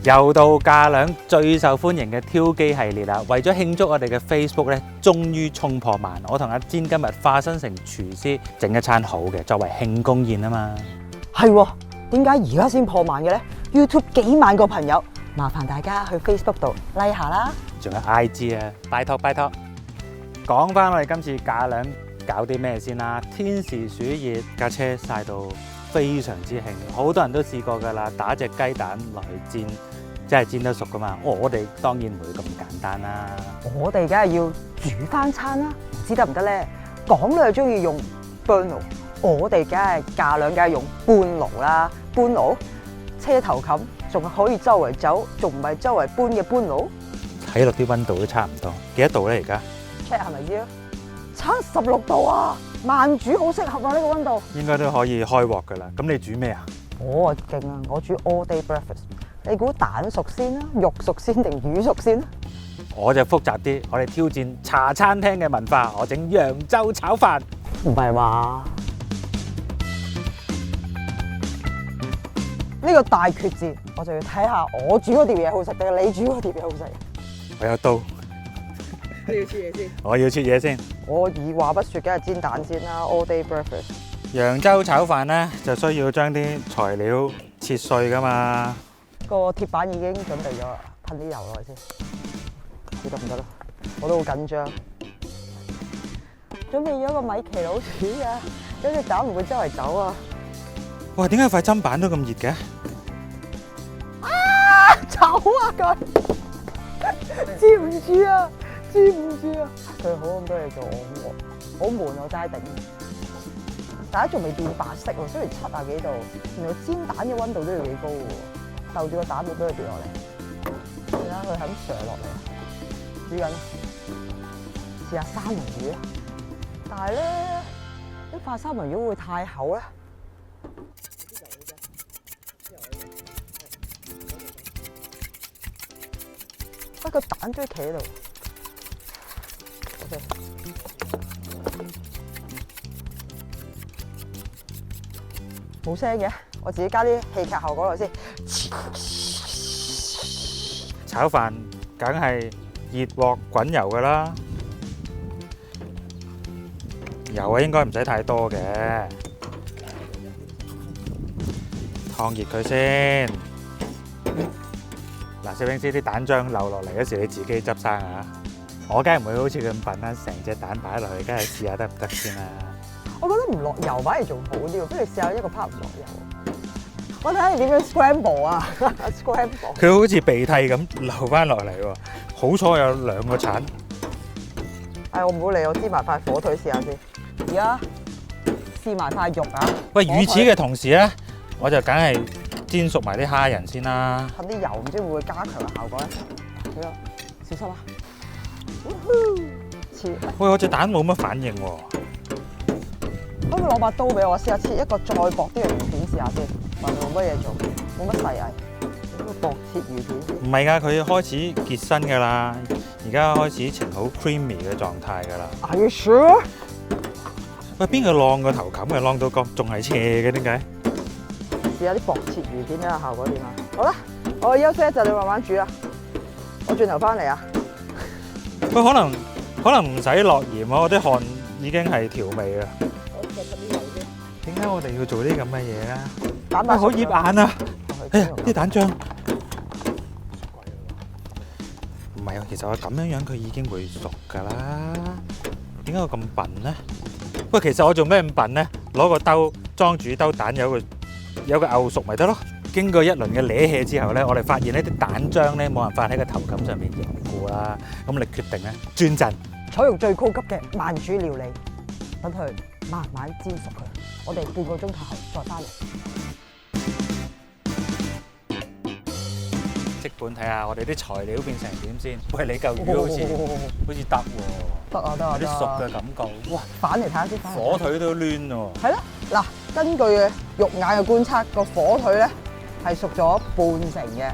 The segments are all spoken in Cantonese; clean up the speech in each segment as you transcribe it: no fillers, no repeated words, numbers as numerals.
又到架兩最受歡迎嘅挑機系列啦！為咗慶祝我哋嘅 Facebook 咧，終於衝破萬，我同阿煎今日化身成廚師，整一餐好嘅，作為慶功宴啊嘛。係喎，點解而家先破萬嘅咧 ？YouTube 幾萬個朋友，麻煩大家去 Facebook 度 like 下啦。仲有 IG 啊，拜託拜託。講翻我哋今次架兩搞啲咩先啦？天時暑熱，架車曬到非常之興，好多人都試過㗎啦，打隻雞蛋落去煎，真係煎得熟㗎嘛。我哋當然唔會咁簡單啦。我哋梗係要煮翻餐啦，唔知得唔得咧？講你又中意用 burn 爐，我哋梗係架兩梗係用搬爐啦。搬爐車頭冚，仲可以周圍走，仲唔係周圍搬嘅搬爐？睇落啲溫度都差唔多，幾多度咧而家？ check 係咪先？76度啊！慢煮好適合啊！呢個溫度應該都可以開鑊㗎啦。咁你煮咩啊？我勁啊！我煮 all day breakfast。你估蛋熟先啦，肉熟先定魚熟先？我就複雜啲，我哋挑戰茶餐廳嘅文化，我整揚州炒飯。唔係話呢個大決戰，我就要睇下我煮嗰碟嘢好食定係你煮嗰碟嘢好食。我有刀。你要切嘢先？我要切嘢先。我二話不說，梗係煎蛋先啦 ，all day breakfast。揚州炒飯咧就需要將啲材料切碎㗎嘛。個鐵板已經準備咗啦，噴啲油落去先，知得唔得咧？我都好緊張。準備咗個米奇老鼠啊，有隻蛋唔會周圍走啊！哇，點解塊砧板都咁熱嘅？啊！走啊佢！知唔知啊？知唔知啊？佢好咁多嘢做，我好悶，我齋頂。大家仲未變白色喎，雖然70幾度，原來煎蛋嘅溫度都要幾高喎。鬥住個蛋冇俾佢跌落嚟，你睇下佢肯上落嚟啊！煮緊，試下三文魚啊！但係咧，呢塊三文魚會唔會太厚咧？啊！個蛋都企喺度。OK。冇聲嘅，我自己加啲戲劇效果落先。炒飯梗係熱鑊滾油㗎啦，油啊應該唔使太多嘅，燙熱佢先。嗱，攝影師啲蛋漿流落嚟嗰時，你自己執生啊！我梗係唔會好似佢咁笨啦，成隻蛋擺落去，梗係試下得唔得先啦。我覺得唔落油反而仲好啲喎，不如試下一個 part 唔落油。我睇下你點樣 scramble 啊 ，scramble。佢好似鼻涕咁流翻落嚟喎，好彩有2個鏟。我唔好理，我煎埋塊火腿試下先。而家試埋塊肉啊！喂，與此嘅同時咧，我就梗係煎熟埋啲蝦仁先啦。噴啲油，唔知會唔會加強嘅效果咧？係咯，小心啊！喂，我隻蛋冇乜反應喎。可唔可以攞把刀俾我試下切一個再薄啲嘅魚片試下先？話冇乜嘢做，冇乜細藝，呢個薄切魚片先。唔係㗎，佢開始結身㗎啦，而家開始呈好 creamy 嘅狀態㗎啦。Are you sure？喂，邊個晾個頭冚嘅？晾到咁仲係斜嘅，點解？試下啲薄切魚片睇下效果點啊！好啦，我休息一陣，你慢慢煮啦。我轉頭翻嚟啊！喂，可能唔使落鹽啊，我啲汗已經係調味啊。我再噴啲油先。點解我哋要做啲咁嘅嘢啊？蛋白好醃眼啊！哎呀，啲蛋漿唔係啊，其實我咁樣佢已經會熟㗎啦。點解我咁笨咧？喂，其實我做咩咁笨咧？攞個兜裝住兜蛋，有個漚熟咪得咯。經過一輪嘅攣氣之後咧，我哋發現呢啲蛋漿咧冇辦法喺個頭冚上面凝固啦。咁你決定咧轉陣，採用最高級嘅慢煮料理，等佢慢慢煎熟佢。我哋半個鐘頭後再翻嚟。即管睇下我哋啲材料變成點先。喂，你嚿魚好似得喎，得啊得啊有啲熟嘅感覺。哇，反嚟睇下先，火腿都攣喎。係啦，嗱，根據嘅肉眼嘅觀察，個火腿咧係熟咗半成嘅。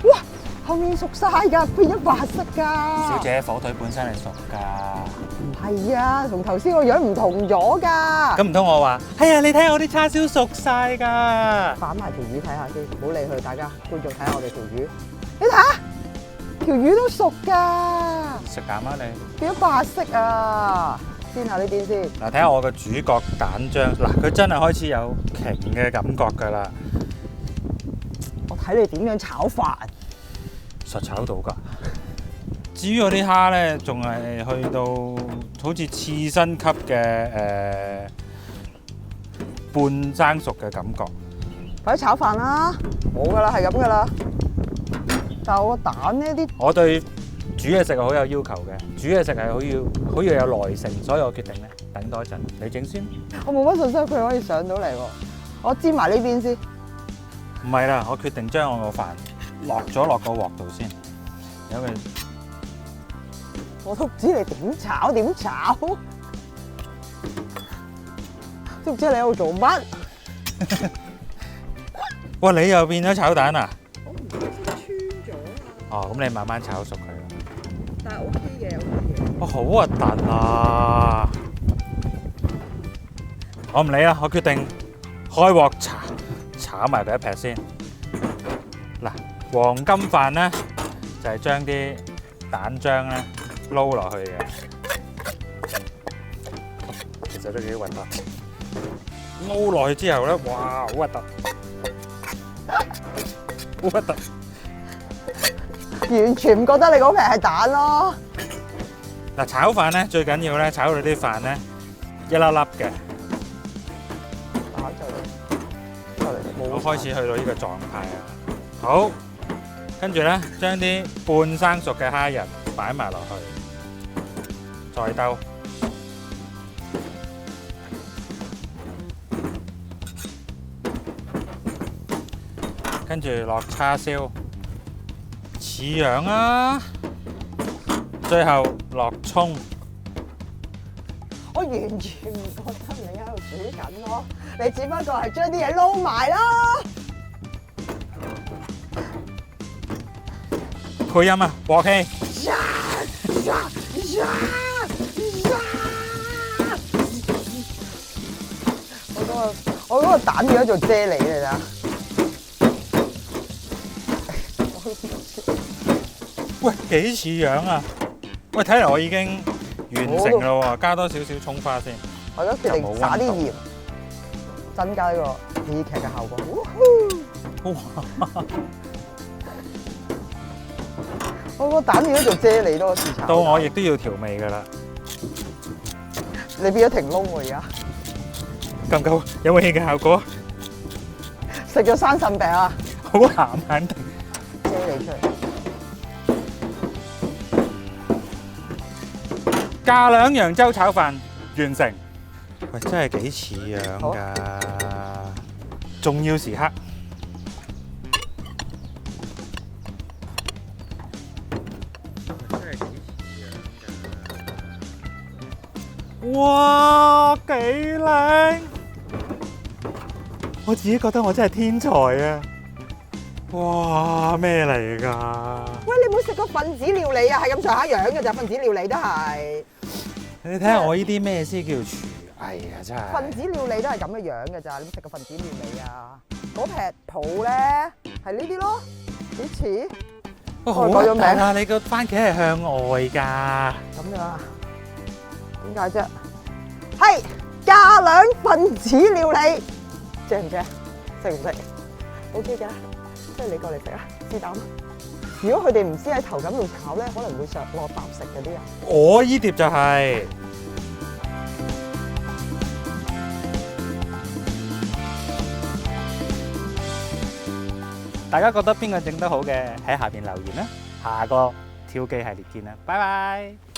哇，後面熟晒㗎，變咗白色㗎。小姐，火腿本身係熟㗎。唔係啊，同頭先個樣唔同咗㗎。咁唔通我話係啊？你睇下我啲叉燒熟晒㗎。反埋條魚睇下先，唔好理佢，大家觀眾睇下我哋條魚。你睇下，條魚都熟㗎。食減啊你？變咗白色啊！先下呢邊先。嗱，睇下我個主角蛋漿，嗱佢真係開始有瓊嘅感覺㗎啦。我睇你點樣炒飯。實炒到㗎。至於嗰啲蝦咧，仲係去到好似刺身級嘅半生熟嘅感覺。快啲炒飯啦！冇㗎啦，係咁㗎啦。但係我個蛋呢啲，我對煮嘢食係好有要求嘅，煮嘢食係好要有耐性，所以我決定咧等多一陣，你整先。我冇乜信心佢可以上到嚟喎。我煎埋呢邊先。唔係啦，我決定將我個飯落個鑊度先，因為我都唔知你點炒，都唔知你喺度做乜。哇！你又變咗炒蛋啊？我唔小心穿咗啊！哦，咁你慢慢炒熟佢啦。但係 OK 嘅，OK 嘅。哇！好核突啊！我唔理啦，我決定開鑊炒埋佢一劈先。嗱，黃金飯咧就係將啲蛋漿咧撈落去嘅，其實都幾核突。撈落去之後咧，哇，好核突，好核突。完全唔覺得你嗰皮係蛋咯。嗱，炒飯咧最緊要咧，炒到啲飯咧一粒粒嘅。蛋就嚟我開始去到呢個狀態啊！好，跟住咧將啲半生熟嘅蝦仁擺埋落去，再兜。跟住落叉燒，似樣啊！最後落葱。我完全唔覺得你喺度煮緊咯，你只不過係將啲嘢撈埋啦。配音啊，鑊氣。我嗰個蛋變咗做啫喱嚟咋？喂，幾似樣啊！喂，睇嚟我已經完成啦喎，加多少少葱花先。我而家決定撒啲鹽，增加呢個喜劇嘅效果。哇！我個蛋變咗做啫喱多過豉炒。到我亦都要調味噶啦。你變咗停窿喎而家。夠唔夠？有冇戲嘅效果？食咗生腎餅啊！好鹹肯定。啫喱出嚟。架兩揚州炒飯完成。喂，真係幾似樣㗎！重要時刻。真係幾似樣㗎！哇，幾靚！我自己覺得我真係天才啊！哇，咩嚟㗎？喂，你冇食過分子料理啊？係咁上下樣嘅咋，分子料理都係。你睇下我呢啲咩先叫廚藝啊！真係。分子料理都係咁嘅樣嘅咋，你冇食過分子料理啊？嗰劈泡咧係呢啲咯，幾似。哇，好核突啊！你個番茄係向外㗎。咁樣啊？點解啫？係架兩分子料理，正唔正？識唔識 ？OK 嘅，即係你過嚟食啊，試膽。如果佢哋唔知喺頭咁度炒咧，可能會上落啖食嗰啲啊。我依碟就係、大家覺得邊個整得好嘅喺下邊留言啦。下個挑機系列見啦，拜拜。